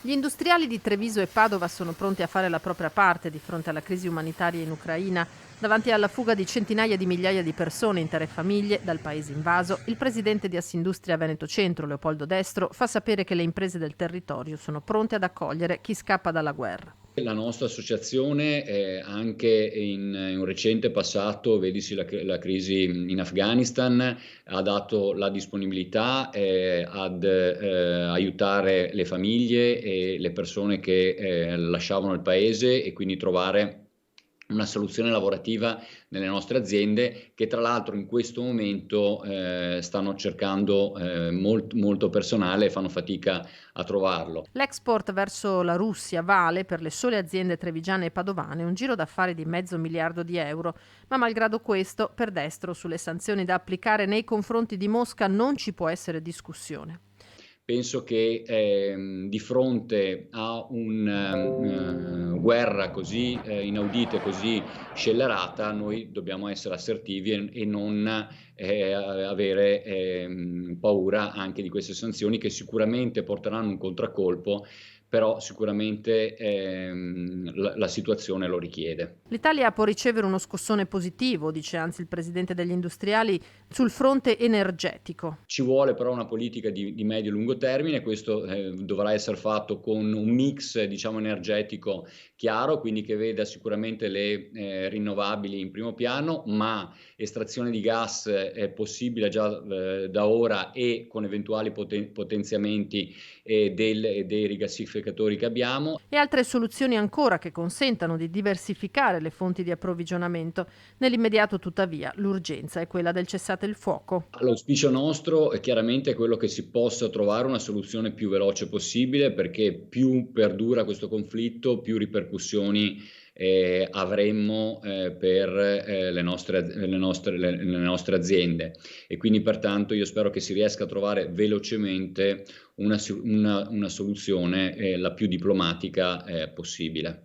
Gli industriali di Treviso e Padova sono pronti a fare la propria parte di fronte alla crisi umanitaria in Ucraina. Davanti alla fuga di centinaia di migliaia di persone, intere famiglie, dal paese invaso, il presidente di Assindustria Veneto Centro, Leopoldo Destro, fa sapere che le imprese del territorio sono pronte ad accogliere chi scappa dalla guerra. La nostra associazione, anche in un recente passato, vedisi la crisi in Afghanistan, ha dato la disponibilità ad aiutare le famiglie e le persone che lasciavano il paese e quindi trovare una soluzione lavorativa nelle nostre aziende che tra l'altro in questo momento stanno cercando molto personale e fanno fatica a trovarlo. L'export verso la Russia vale per le sole aziende trevigiane e padovane un giro d'affari di mezzo miliardo di euro, ma malgrado questo, per Destro sulle sanzioni da applicare nei confronti di Mosca non ci può essere discussione. Penso che di fronte a guerra così inaudita e così scellerata, noi dobbiamo essere assertivi e non avere paura anche di queste sanzioni che sicuramente porteranno un contraccolpo, però sicuramente la situazione lo richiede. L'Italia può ricevere uno scossone positivo, dice anzi il presidente degli industriali, sul fronte energetico. Ci vuole però una politica di medio e lungo termine, questo dovrà essere fatto con un mix diciamo energetico chiaro, quindi che veda sicuramente le rinnovabili in primo piano, ma estrazione di gas è possibile già da ora e con eventuali potenziamenti dei rigassificatori che abbiamo. E altre soluzioni ancora che consentano di diversificare le fonti di approvvigionamento. Nell'immediato, tuttavia, l'urgenza è quella del cessate il fuoco. L'auspicio nostro è chiaramente quello che si possa trovare una soluzione più veloce possibile, perché più perdura questo conflitto, più ripercussioni avremmo per le nostre aziende e quindi pertanto io spero che si riesca a trovare velocemente una soluzione la più diplomatica possibile.